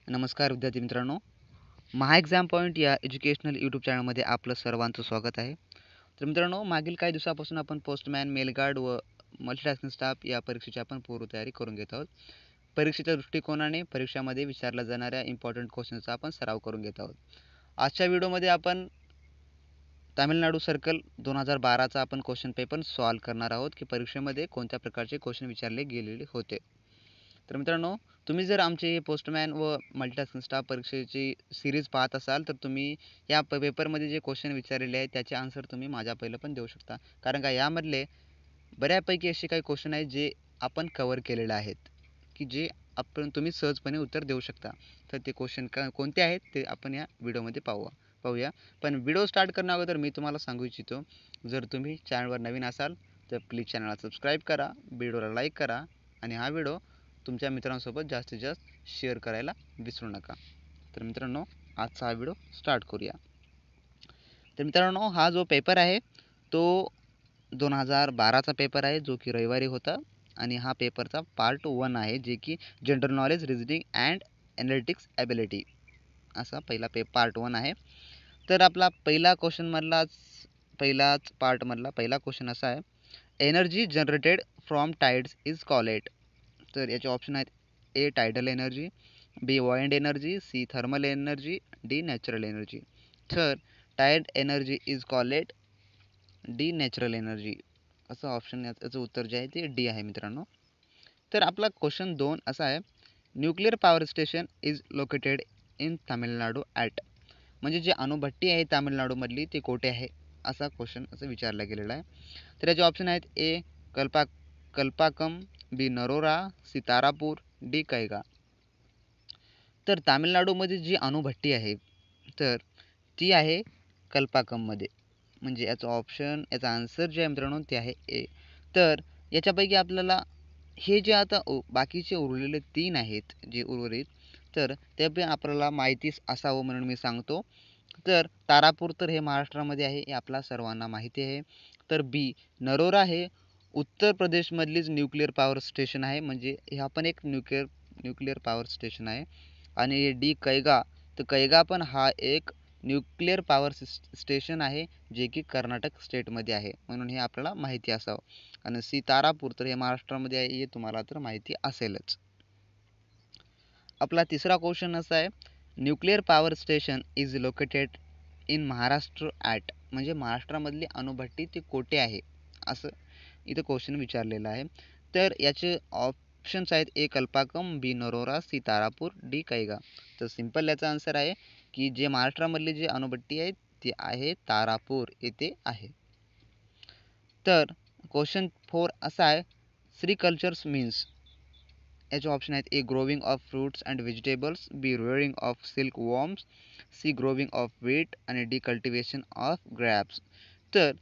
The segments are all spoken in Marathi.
नमस्कार विद्यार्थी मित्रांनो, महा एक्झाम पॉईंट या एज्युकेशनल यूट्यूब चॅनलमध्ये आपलं सर्वांचं स्वागत आहे. तर मित्रांनो, मागील काही दिवसापासून आपण पोस्टमॅन, मेलगार्ड व मल्टीटास्किंग स्टाफ या परीक्षेची आपण पूर्वतयारी करून घेत आहोत. परीक्षेच्या दृष्टिकोनाने परीक्षामध्ये विचारल्या जाणाऱ्या इम्पॉर्टंट क्वेश्चनचा आपण सराव करून घेत आहोत. आजच्या व्हिडिओमध्ये आपण तामिळनाडू सर्कल 2012चा आपण क्वेश्चन पेपर सॉल्व करणार आहोत की परीक्षेमध्ये कोणत्या प्रकारचे क्वेश्चन विचारले गेलेले होते. तर मित्रांनो, तुम्ही जर आमचे पोस्टमॅन व मल्टीटास्किंग स्टाफ परीक्षेची सिरीज पाहत असाल तर तुम्ही या पेपरमध्ये जे क्वेश्चन विचारलेले आहेत त्याचे आन्सर तुम्ही माझ्या पहिलं पण देऊ शकता. कारण का यामधले बऱ्यापैकी असे काही क्वेश्चन आहेत जे आपण कव्हर केलेले आहेत की जे तुम्ही सहजपणे उत्तर देऊ शकता. तर ते क्वेश्चन कोणते आहेत ते आपण या व्हिडिओमध्ये पाहूया. पण व्हिडिओ स्टार्ट करण्या अगोदर मी तुम्हाला सांगू इच्छितो, जर तुम्ही चॅनलवर नवीन असाल तर प्लीज चॅनलला सबस्क्राईब करा, व्हिडिओला लाईक करा आणि हा व्हिडिओ तुमच्या मित्रांसोबत जास्तीत जास्त शेअर करायला विसरू नका. तर मित्रांनो, आजचा हा व्हिडिओ स्टार्ट करूया. तर मित्रांनो, हा जो पेपर आहे तो 2012चा पेपर आहे जो की रविवारी होता आणि हा पेपरचा पार्ट 1 आहे जे की general knowledge, reasoning and analytics ability असा पहिला पार्ट 1 आहे. तर आपला पहिलाच पार्टमधला पहिला क्वेश्चन असा आहे, energy generated from tides is called. तर याचे ऑप्शन आहेत, A tidal energy, B wind energy, C thermal energy, D natural energy. तर tide energy is called D natural energy असं ऑप्शन, याचं उत्तर जे आहे ते डी आहे मित्रांनो. तर आपला क्वेश्चन 2 असा आहे, nuclear power station is located in Tamil Nadu at. म्हणजे जे अणुभट्टी आहे तामिळनाडूमधली ते कोठे आहे असा क्वेश्चन असं विचारला गेलेला आहे. तर याचे ऑप्शन आहेत, ए कल्पाकम, बी नरोरा, सी तारापूर, डी कैगा. तर तामिळनाडूमध्ये जी अणुभट्टी आहे तर ती आहे कल्पाकममध्ये. म्हणजे याचा आन्सर जे आहे मित्रांनो ते आहे ए. तर याच्यापैकी आपल्याला हे जे आता बाकीचे उरलेले 3 आहेत जे उर्वरित, तर ते पण आपल्याला माहिती असावं म्हणून मी सांगतो. तर तारापूर तर हे महाराष्ट्रामध्ये आहे, हे आपला सर्वांना माहिती आहे. तर बी नरोरा हे उत्तर प्रदेशमधलीच न्यूक्लिअर पॉवर स्टेशन आहे, म्हणजे हा पण एक न्यूक्लिअर पॉवर स्टेशन आहे. आणि डी कैगा, तर कैगा पण हा एक न्यूक्लिअर पॉवर स्टेशन आहे जे की कर्नाटक स्टेटमध्ये आहे, म्हणून हे आपल्याला माहिती असावं. आणि सी तारापूर तर हे महाराष्ट्रामध्ये आहे, हे तुम्हाला तर माहिती असेलच. आपला तिसरा क्वेश्चन असा आहे, nuclear power station is located in Maharashtra at. म्हणजे महाराष्ट्रामधली अणुभट्टी ती कोठे आहे असं इथं क्वेश्चन विचारलेलं आहे. तर याचे ऑप्शन्स आहेत, ए कल्पाकम, बी नरोरा, सी तारापूर, डी कैगा. तर सिंपल याचा आन्सर आहे की जे महाराष्ट्रामधली जी अणुभट्टी आहे ती आहे तारापूर येथे आहे. तर क्वेश्चन 4 असा आहे, कल्चर्स मीन्स. याचे ऑप्शन आहेत, A growing of fruits and vegetables, B rearing of silkworms, C growing of wheat आणि डी कल्टिवेशन ऑफ ग्रॅप्स. तर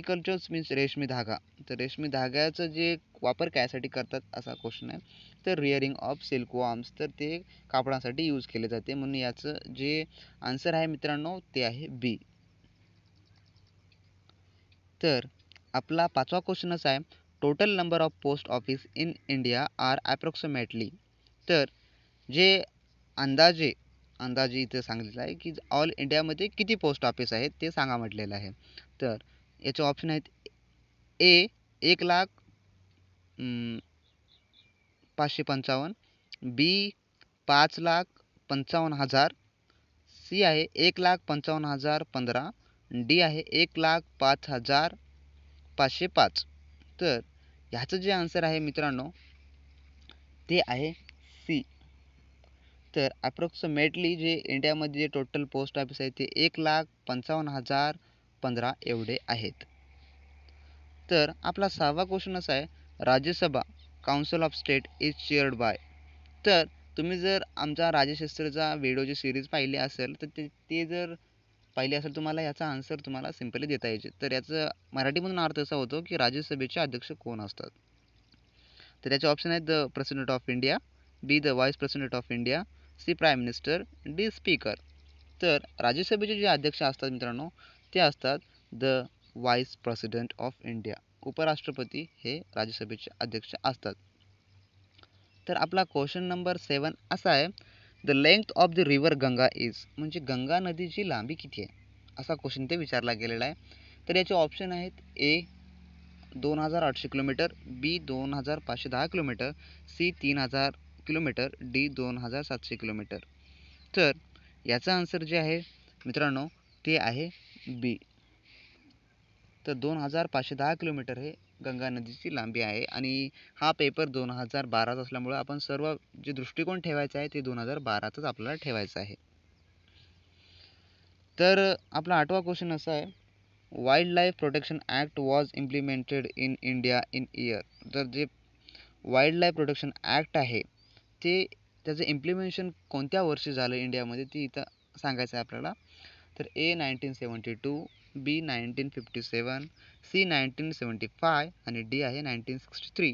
कल्चर्स मीन्स रेशमी धागा. तर रेशमी धाग्याचं जे वापर कायसाठी करतात असा क्वेश्चन आहे. तर रिअरिंग ऑफ सिल्क वॉर्म्स, तर ते कापडासाठी यूज केले जाते, म्हणून याचं जे आन्सर आहे मित्रांनो ते आहे बी. तर आपला 5वा क्वेश्चन असा आहे, total number of post office in India are approximately. तर जे अंदाजे इथं सांगितलं आहे की ऑल इंडियामध्ये किती पोस्ट ऑफिस आहेत ते सांगा म्हटलेलं आहे. तर याचे ऑप्शन आहेत, ए 1,05,55, बी 5,55,000, सी आहे 1,55,015, डी आहे 1,05,505. तर ह्याचं जे आन्सर आहे मित्रांनो ते आहे सी. तर अप्रॉक्सिमेटली जे इंडियामध्ये जे टोटल पोस्ट ऑफिस आहे ते 1,55,015 एवढे आहेत. तर आपला 6वा क्वेश्चन असा आहे, Rajya Sabha council of state is chaired by. तर तुम्ही जर आमचा राजशास्त्रीचा व्हिडिओची सिरीज पाहिली असेल तर ते जर पाहिली असेल तुम्हाला याचा आन्सर तुम्हाला सिम्पली देता यायचे. तर याचं मराठीमधून अर्थ असा होतो की राज्यसभेचे अध्यक्ष कोण असतात. तर याचे ऑप्शन आहेत, the president of India, B the vice president of India, C prime minister, D speaker. तर राज्यसभेचे जे अध्यक्ष असतात मित्रांनो ते असतात the vice president of India. उपराष्ट्रपती हे राज्यसभेचे अध्यक्ष असतात. तर आपला क्वेश्चन नंबर 7 असा आहे, the length of the river Ganga is, म्हणजे गंगा नदीची लांबी किती आहे असा क्वेश्चन ते विचारला गेलेला आहे. तर याचे ऑप्शन आहेत A 2800 kilometre, B 2510 kilometre, C 3000 kilometre, D 2700 kilometre. तर याचा आन्सर जे आहे मित्रांनो ते आहे बी. तर 2510 किलोमीटर हे गंगा नदीची लांबी आहे आणि हा पेपर 2012चा असल्यामुळे आपण सर्व जे दृष्टिकोन ठेवायचा आहे ते 2012चाच आपल्याला ठेवायचं आहे. तर आपला 8वा क्वेश्चन असा आहे, wild life protection act was implemented in India in year. तर जे वाईल्ड लाईफ प्रोटेक्शन ॲक्ट आहे ते त्याचं इम्प्लिमेंटेशन कोणत्या वर्षी झालं इंडियामध्ये ते इथं सांगायचं आहे आपल्याला. तर ए 1972, बी 1957, सी 1975 आणि डी आहे 1963.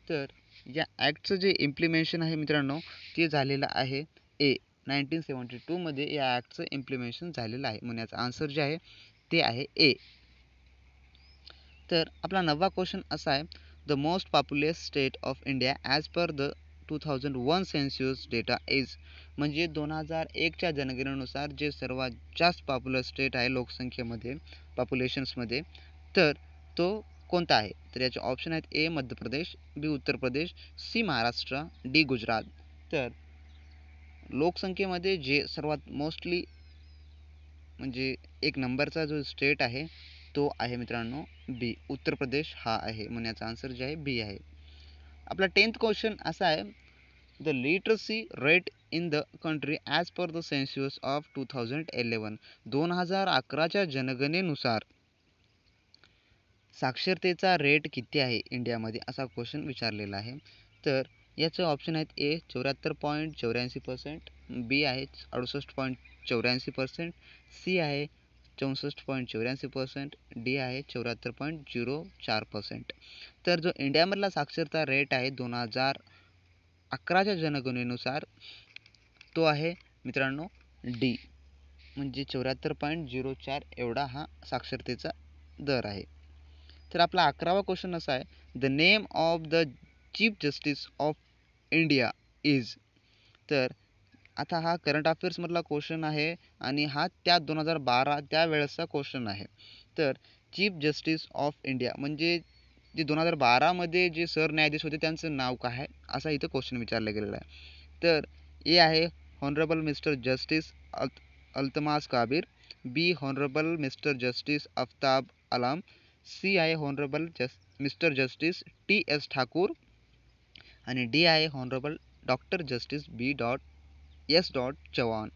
तर या ॲक्टचं जे इम्प्लिमेंटेशन आहे मित्रांनो ते झालेलं आहे ए 1972मध्ये या ॲक्टचं इम्प्लिमेंटेशन झालेलं आहे. म्हणून याचा आन्सर जे आहे ते आहे ए. तर आपला 9वा क्वेश्चन असा आहे, the most populous state of India as per the 2001 census data is, म्हणजे 2001च्या जनगणनेनुसार जे सर्वात जास्त पॉप्युलर स्टेट आहे लोकसंख्येमध्ये पॉप्युलेशन्समध्ये तर तो कोणता आहे. तर याचे ऑप्शन आहेत ए मध्य प्रदेश, बी उत्तर प्रदेश, सी महाराष्ट्र, डी गुजरात. तर लोकसंख्येमध्ये जे सर्वात मोस्टली म्हणजे एक नंबरचा जो स्टेट आहे तो आहे मित्रांनो बी उत्तर प्रदेश हा आहे. म्हणून याचा आन्सर जे आहे बी आहे. आपला 10th क्वेश्चन असा आहे, the literacy rate in the country as per the census of 2011. 2011च्या जनगणनेनुसार साक्षरतेचा रेट किती आहे इंडियामध्ये असा क्वेश्चन विचारलेला आहे. तर याचे ऑप्शन आहेत ए 74.84%, बी आहे 68.84%, सी आहे 64.84%, डी आहे 74.04%. तर जो इंडियामधला साक्षरता रेट आहे 2011च्या जनगणनेनुसार तो आहे मित्रांनो डी, म्हणजे 74.04 एवढा हा साक्षरतेचा दर आहे. तर आपला 11वा क्वेश्चन असा आहे, the name of the chief justice of India is. तर आता हा करंट अफेअर्समधला क्वेश्चन आहे आणि हा त्या 2012 त्यावेळेसचा क्वेश्चन आहे. तर चीफ जस्टिस ऑफ इंडिया म्हणजे जे 2012मध्ये जे सरन्यायाधीश होते त्यांचं नाव काय आहे असा इथं क्वेश्चन विचारला गेलेला आहे. तर ए आहे हॉनरेबल मिस्टर जस्टिस अल्तमास काबीर, बी हॉनरेबल मिस्टर जस्टिस आफ्ताब आलम, सी आहे honourable mister justice T S Thakur आणि डी आहे हॉनरेबल डॉक्टर जस्टिस बी एस चव्हाण.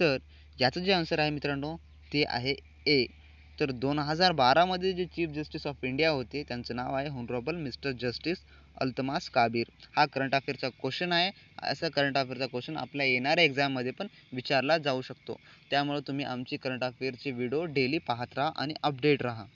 तर याचं जे आन्सर आहे मित्रांनो ते आहे ए. तर 2012मध्ये जे चीफ जस्टिस ऑफ इंडिया होते त्यांचं नाव आहे हॉनरेबल मिस्टर जस्टिस अल्तमास काबीर. हा करंट अफेअरचा क्वेश्चन आहे. असा करंट अफेअरचा क्वेश्चन आपल्या येणाऱ्या एक्झाममध्ये पण विचारला जाऊ शकतो. त्यामुळे तुम्ही आमची करंट अफेअरचे व्हिडिओ डेली पाहत राहा आणि अपडेट राहा.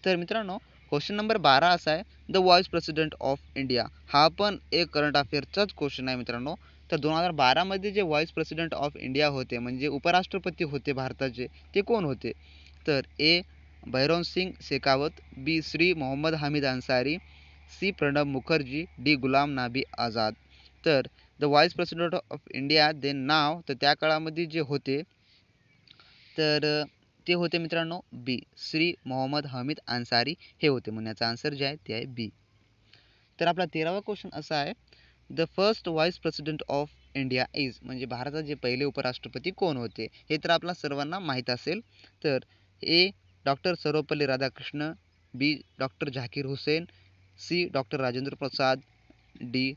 तर मित्रांनो क्वेश्चन नंबर 12 असा आहे, the vice president of India. हा पण एक करंट अफेअरचाच क्वेश्चन आहे मित्रांनो. तर 2012मध्ये जे व्हाईस प्रेसिडेंट ऑफ इंडिया होते म्हणजे उपराष्ट्रपती होते भारताचे ते कोण होते. तर A Bhairon Singh Shekhawat, B Shri Mohammad Hamid Ansari, C Pranab Mukherjee, D Ghulam Nabi Azad. तर the vice president of India ते नाव तर त्या काळामध्ये जे होते तर ते होते मित्रांनो बी श्री मोहम्मद हमीद अन्सारी हे होते. म्हणून याचा आन्सर जे आहे ते आहे बी. तर आपला 13वा क्वेश्चन असा आहे, the first vice president of India is, म्हणजे भारताचे जे पहिले उपराष्ट्रपती कोण होते हे तर आपल्या सर्वांना माहीत असेल. तर A doctor Sarvepalli Radhakrishna, B doctor Zakir Hussain, C doctor Rajendra Prasad, D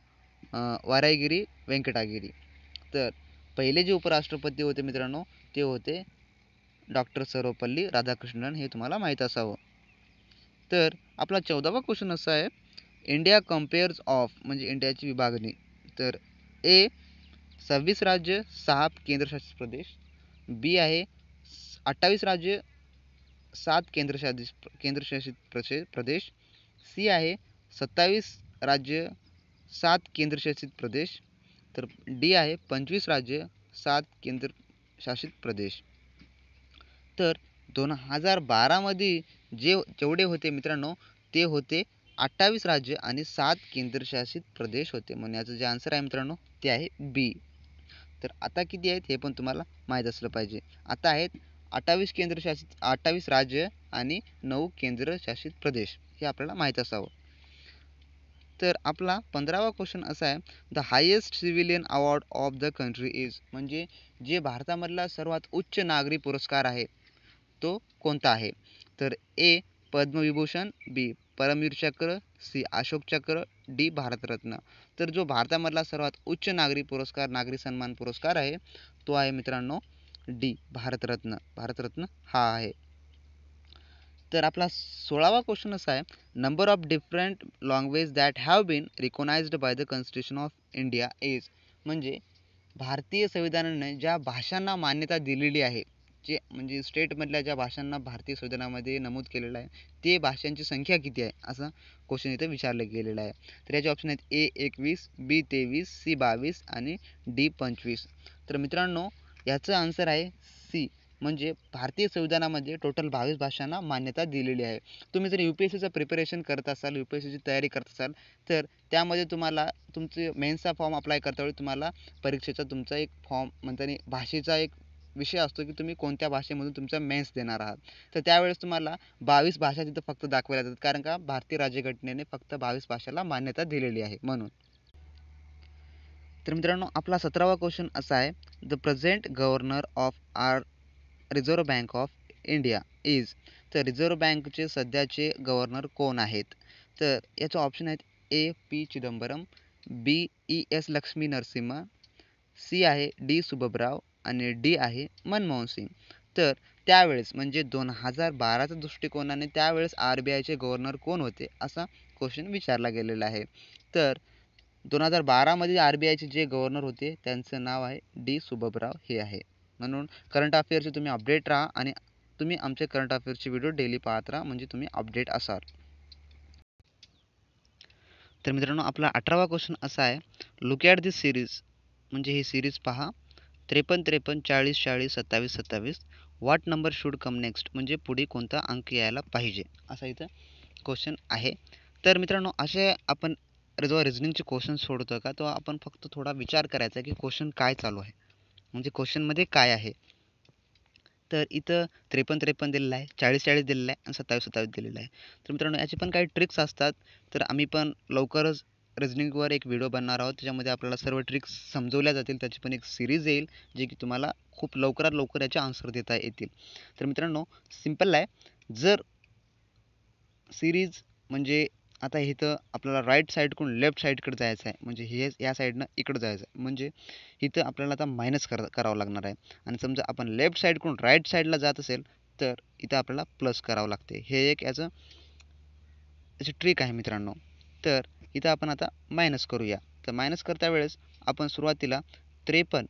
Varahagiri Venkatagiri. तर पहिले जे उपराष्ट्रपती होते मित्रांनो ते होते डॉक्टर सर्वपल्ली राधाकृष्णन, हे तुम्हाला माहीत असावं. तर आपला 14वा क्वेश्चन असा आहे, इंडिया कम्पेअर्स ऑफ, म्हणजे इंडियाची विभागणी. तर ए 26 राज्य 6 केंद्रशासित प्रदेश, बी आहे 28 राज्य 7 केंद्रशासित प्रदेश, सी आहे 27 राज्य 7 केंद्रशासित प्रदेश, तर डी आहे 25 राज्य 7 केंद्रशासित प्रदेश. तर 2012मध्ये जेवढे होते मित्रांनो ते होते 28 राज्य आणि 7 केंद्रशासित प्रदेश होते. म्हणून याचं जे आन्सर आहे मित्रांनो ते आहे बी. तर आता किती आहेत हे पण तुम्हाला माहीत असलं पाहिजे. आता आहेत 28 राज्य आणि 9 केंद्रशासित प्रदेश, हे आपल्याला माहीत असावं. तर आपला 15वा क्वेश्चन असा आहे, the highest civilian award of the country is, म्हणजे जे भारतामधला सर्वात उच्च नागरी पुरस्कार आहे तो कोणता आहे? तर ए पद्मविभूषण, बी परमवीर चक्र, सी अशोक चक्र, डी भारतरत्न. तर जो भारतामधला सर्वात उच्च नागरी सन्मान पुरस्कार आहे तो आहे मित्रांनो डी भारतरत्न. भारतरत्न हा आहे. तर आपला 16वा क्वेश्चन असा आहे, number of different language that have been recognised by the constitution of India is, म्हणजे भारतीय संविधानाने ज्या भाषांना मान्यता दिलेली आहे, जे म्हणजे स्टेटमधल्या ज्या भाषांना भारतीय संविधानामध्ये नमूद केलेलं आहे ते भाषांची संख्या किती आहे असं क्वेश्चन इथं विचारलं गेलेलं आहे. तर याचे ऑप्शन आहेत ए 21, बी 23, सी 22 आणि डी 25. तर मित्रांनो याचं आन्सर आहे सी, म्हणजे भारतीय संविधानामध्ये टोटल 22 भाषांना मान्यता दिलेली आहे. तुम्ही जर UPSCचं प्रिपरेशन करत असाल, UPSCची तयारी करत असाल, तर त्यामध्ये तुम्हाला तुमचे मेन्सचा फॉर्म अप्लाय करता वेळी तुम्हाला परीक्षेचा तुमचा एक फॉर्म म्हणताना भाषेचा एक विषय असतो की तुम्ही कोणत्या भाषेमधून तुमचा मेन्स देणार आहात. तर त्यावेळेस तुम्हाला 22 भाषा तिथं फक्त दाखवल्या जातात, कारण का भारतीय राज्यघटनेने फक्त 22 भाषाला मान्यता दिलेली आहे म्हणून. तर मित्रांनो आपला 17वा क्वेश्चन असा आहे, the present governor of R reserve bank of India is, तर रिझर्व्ह बँकचे सध्याचे गव्हर्नर कोण आहेत? तर याचे ऑप्शन आहेत A P Chidambaram, B ES Lakshmi Narasimha, C आहे डी सुब्बराव आणि डी आहे मनमोहन सिंग. तर त्यावेळेस म्हणजे 2012च्या दृष्टिकोनाने त्यावेळेस RBIचे गव्हर्नर कोण होते असा क्वेश्चन विचारला गेलेला आहे. तर 2012मध्ये RBIचे जे गव्हर्नर होते त्यांचं नाव आहे डी सुब्बराव हे आहे. म्हणून करंट अफेअरचे तुम्ही अपडेट राहा आणि तुम्ही आमचे करंट अफेअर्सचे व्हिडिओ डेली पाहत राहा, म्हणजे तुम्ही अपडेट असाल. तर मित्रांनो आपला 18वा क्वेश्चन असा आहे, लुक ॲट दिस सिरीज, म्हणजे ही सिरीज पहा, 53 53 40 40 27 27, what number should come next, म्हणजे पुढे कोणता अंक यायला पाहिजे असा इथं क्वेश्चन आहे. तर मित्रांनो असे आपण जेव्हा रिझनिंगचे क्वेश्चन सोडतो का तेव्हा आपण फक्त थोडा विचार करायचा की क्वेश्चन काय चालू आहे, म्हणजे क्वेश्चनमध्ये काय आहे. तर इथं 53 53 दिलेलं आहे, 40 40 दिलेलं आहे आणि 27 27 दिलेलं आहे. तर मित्रांनो याचे पण काही ट्रिक्स असतात, तर आम्ही पण लवकरच रिझनिंगवर एक व्हिडिओ बनणार आहोत, त्याच्यामध्ये आपल्याला सर्व ट्रिक्स समजवल्या जातील. त्याची पण एक सिरीज येईल जे की तुम्हाला खूप लवकरात लवकर याचे आन्सर देता येतील. तर मित्रांनो सिम्पल आहे, जर सिरीज म्हणजे आता इथं आपल्याला राईट साईडकडून लेफ्ट साईडकडे जायचं आहे, म्हणजे हे या साईडनं इकडं जायचं आहे, म्हणजे इथं आपल्याला आता मायनस करावं लागणार आहे. आणि समजा आपण लेफ्ट साईडकडून राईट साईडला जात असेल तर इथं आपल्याला प्लस करावं लागते. हे एक याची ट्रिक आहे मित्रांनो. तर इथं आपण आता मायनस करूया. तर मायनस करता वेळेस आपण सुरुवातीला 53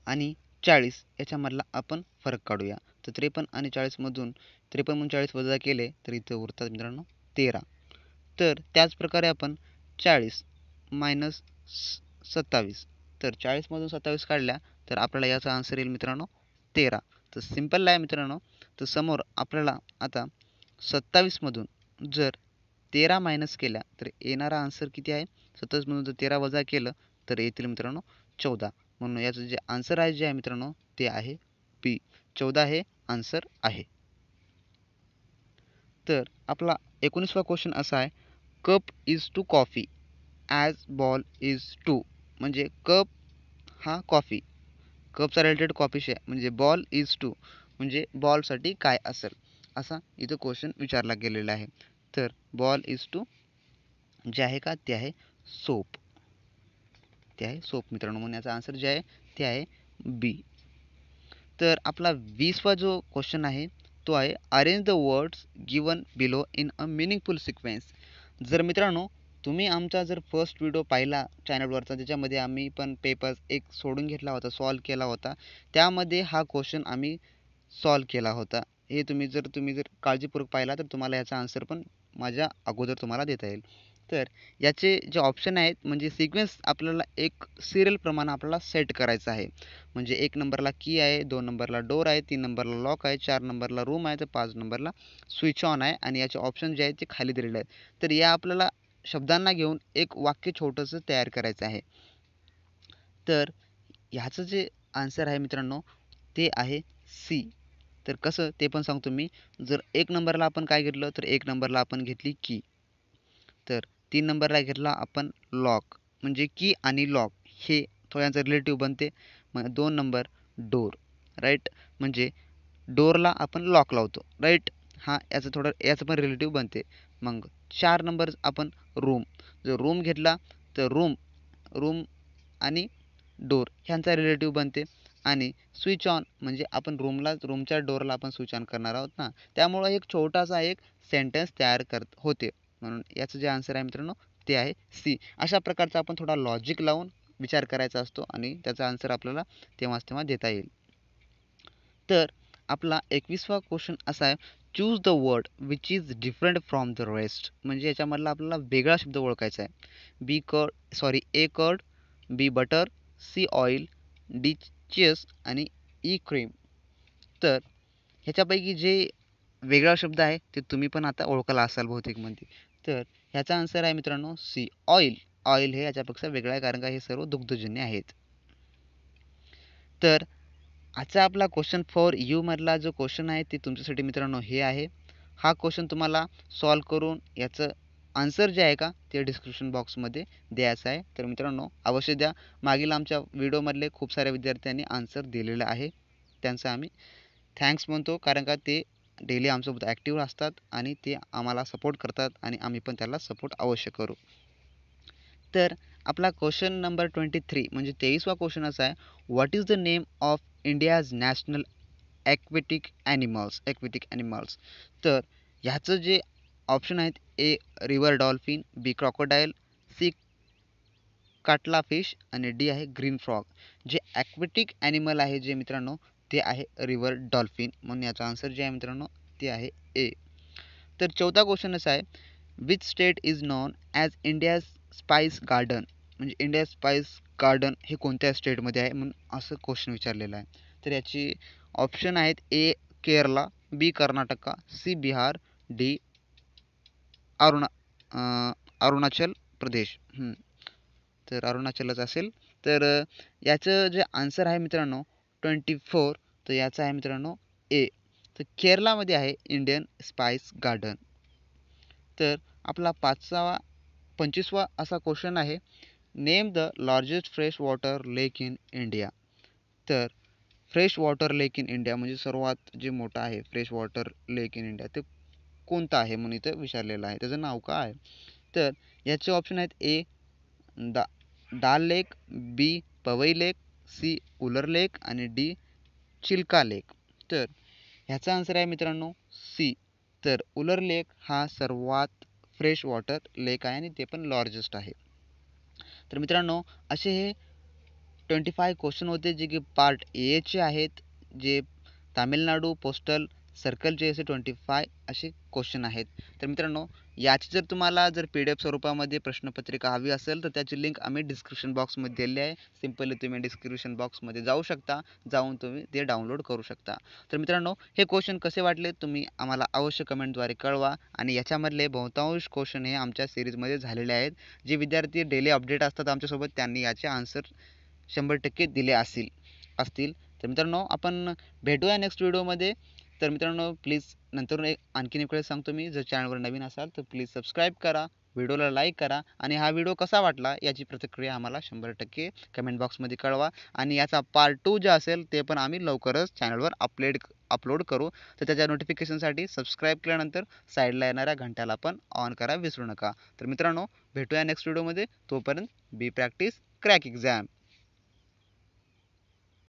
आणि 40 याच्यामधला आपण फरक काढूया. तर 53 आणि 40मधून 53 मधून 40 वजा केले तर इथं उरतात मित्रांनो 13. तर त्याचप्रकारे आपण 40 मायनस 27, तर 40मधून 27 काढल्या तर आपल्याला याचा आन्सर येईल मित्रांनो 13. तर सिम्पल आहे मित्रांनो. तर समोर आपल्याला आता 27मधून जर 13 मायनस केल्या तर येणारा आन्सर किती आहे? 27मधून जर 13 वजा केलं तर येतील मित्रांनो 14. म्हणून याचं जे आन्सर आहे जे आहे मित्रांनो ते आहे बी, 14 हे आन्सर आहे. तर आपला 19वा क्वेश्चन असा आहे, cup is to coffee as ball is to, म्हणजे कप हा कॉफी, कपचा रिलेटेड कॉफीशी आहे, म्हणजे बॉल इज टू म्हणजे बॉलसाठी काय असेल असा इथं क्वेश्चन विचारला गेलेला आहे. तर बॉल इज टू जे आहे का ते आहे सोप, ते आहे सोप मित्रांनो. म्हणून याचा आन्सर जे आहे ते आहे बी. तर आपला 20वा जो क्वेश्चन आहे तो आहे, arrange the words given below in a meaningful sequence. जर मित्रांनो तुम्ही आमचा जर फर्स्ट व्हिडिओ पाहिला चॅनलवरचा, त्याच्यामध्ये आम्ही पण पेपर एक सोडून घेतला होता, सॉल्व केला होता, त्यामध्ये हा क्वेश्चन आम्ही सॉल्व केला होता. हे तुम्ही जर काळजीपूर्वक पाहिला तर तुम्हाला याचा आन्सर पण माझ्या अगोदर तुम्हाला देता येईल. तर याचे जे ऑप्शन आहेत म्हणजे सिक्वेन्स आपल्याला एक सिरियल प्रमाणे आपल्याला सेट करायचं आहे. म्हणजे 1 नंबरला की आहे, 2 नंबरला डोर आहे, 3 नंबरला लॉक आहे, 4 नंबरला रूम आहे, तर 5 नंबरला स्विच ऑन आहे आणि याचे ऑप्शन जे आहेत ते खाली दिलेले आहेत. तर या आपल्याला शब्दांना घेऊन एक वाक्य छोटंसं तयार करायचं आहे. तर ह्याचं जे आन्सर आहे मित्रांनो ते आहे सी. तर कसं ते पण सांगतो मी. जर 1 नंबरला आपण काय घेतलं तर 1 नंबरला आपण घेतली की. तर 3 नंबरला घेतला आपण लॉक, म्हणजे की आणि लॉक हे थोड्यांचं रिलेटिव्ह बनते. मग 2 नंबर डोर, राईट, म्हणजे डोरला आपण लॉक लावतो, राईट. हा याचं थोडं याचं पण रिलेटिव्ह बनते. मग 4 नंबर आपण रूम, जर रूम घेतला तर रूम रूम आणि डोर ह्यांचा रिलेटिव्ह बनते. आणि स्विच ऑन म्हणजे आपण रूमच्या डोरला आपण स्विच ऑन करणार आहोत ना, त्यामुळं एक छोटासा एक सेंटेन्स तयार होते. म्हणून याचं जे आन्सर आहे मित्रांनो ते आहे सी. अशा प्रकारचा आपण थोडा लॉजिक लावून विचार करायचा असतो आणि त्याचा आन्सर आपल्याला तेव्हाच तेव्हा देता येईल. तर आपला 21वा क्वेश्चन असा आहे, choose the word which is different from the rest. म्हणजे याच्यामधला आपल्याला वेगळा शब्द ओळखायचा आहे. ए कर्ड, बी बटर, सी ऑइल, डी चीज आणि ई क्रीम. तर ह्याच्यापैकी जे वेगळा शब्द आहे ते तुम्ही पण आता ओळखला असाल बहुतेक मध्ये. तर ह्याचा आन्सर आहे मित्रांनो सी ऑइल. ऑइल हे याच्यापेक्षा वेगळं आहे कारण का हे सर्व दुग्धजन्य आहेत. तर आजचा आपला क्वेश्चन फॉर यू मधला जो क्वेश्चन आहे ते तुमच्यासाठी मित्रांनो हे आहे. हा क्वेश्चन तुम्हाला सॉल्व करून याचं आन्सर जे आहे का ते डिस्क्रिप्शन बॉक्समध्ये द्यायचं आहे. तर मित्रांनो अवश्य द्या. मागील आमच्या व्हिडिओमधले खूप साऱ्या विद्यार्थ्यांनी आन्सर दिलेलं आहे. त्यांचं आम्ही थँक्स म्हणतो कारण का ते डेली आमच्यासोबत ॲक्टिव्ह असतात आणि ते आम्हाला सपोर्ट करतात आणि आम्ही पण त्याला सपोर्ट अवश्य करू. तर आपला क्वेश्चन नंबर 23 म्हणजे 23वा क्वेश्चन असा आहे, what is the name of India's national aquatic animals. तर ह्याचं जे ऑप्शन आहेत, ए रिव्हर डॉल्फिन, बी क्रोकोडाईल, सी काटला फिश आणि डी आहे ग्रीन फ्रॉग. जे ॲक्वेटिक ॲनिमल आहे जे मित्रांनो ते आहे रिव्हर डॉल्फिन. म्हणून याचा आन्सर जे आहे मित्रांनो ते आहे ए. तर 14 क्वेश्चन असा आहे, which state is known as India's spice garden. म्हणजे इंडिया स्पाइस गार्डन हे कोणत्या स्टेटमध्ये आहे म्हणून असं क्वेश्चन विचारलेलं आहे. तर याची ऑप्शन आहेत, ए केरला, बी कर्नाटका, सी बिहार, डी अरुणा अरुणाचल प्रदेश. तर अरुणाचलच असेल. तर याचं जे आन्सर आहे मित्रांनो 24, तर याचं आहे मित्रांनो ए. तर केरलामध्ये आहे इंडियन स्पाइस गार्डन. तर आपला 25वा असा क्वेश्चन आहे, name the largest fresh water lake in India. तर fresh water lake in India म्हणजे सर्वात जे मोठं आहे fresh water lake in India ते कोणतं आहे म्हणून इथं विचारलेलं आहे, त्याचं नाव काय आहे. तर याचे ऑप्शन आहेत, ए डाल लेक, बी पवई लेक, सी उलर लेक आणि डी चिल्का लेक. तर ह्याचा आन्सर आहे मित्रांनो सी. तर उलर लेक हा सर्वात फ्रेश वॉटर लेक आहे आणि ते पण लार्जेस्ट आहे. तर मित्रांनो असे हे 25 क्वेश्चन होते जे की पार्ट एचे आहेत, जे तामिळनाडू पोस्टल सर्कलचे असे 25 असे क्वेश्चन आहेत. तर मित्रांनो याची जर तुम्हाला जर PDF स्वरूपामध्ये प्रश्नपत्रिका हवी असेल तर त्याची लिंक आम्ही डिस्क्रिप्शन बॉक्समध्ये दिलेली आहे. सिम्पली तुम्ही डिस्क्रिप्शन बॉक्समध्ये जाऊ शकता, जाऊन तुम्ही ते डाउनलोड करू शकता. तर मित्रांनो हे क्वेश्चन कसे वाटले तुम्ही आम्हाला अवश्य कमेंटद्वारे कळवा. आणि याच्यामधले बहुतांश क्वेश्चन हे आमच्या सिरीजमध्ये झालेले आहेत. जे विद्यार्थी डेली अपडेट असतात आमच्यासोबत त्यांनी याचे आन्सर 100% दिले असतील. तर मित्रांनो आपण भेटूया नेक्स्ट व्हिडिओमध्ये. तर मित्रांनो प्लीज नंतर आणखीन एक वेळेस सांगतो मी, जर चॅनलवर नवीन असाल तर प्लीज सबस्क्राईब करा, व्हिडिओला लाईक करा आणि हा व्हिडिओ कसा वाटला याची प्रतिक्रिया आम्हाला 100% कमेंट बॉक्समध्ये कळवा. आणि याचा पार्ट 2 जे असेल ते पण आम्ही लवकरच चॅनलवर अपलोड करू. तर त्याच्या नोटिफिकेशनसाठी सबस्क्राईब केल्यानंतर साईडला येणाऱ्या घंट्याला पण ऑन करा विसरू नका. तर मित्रांनो भेटूया नेक्स्ट व्हिडिओमध्ये. तोपर्यंत बी प्रॅक्टिस क्रॅक एक्झाम.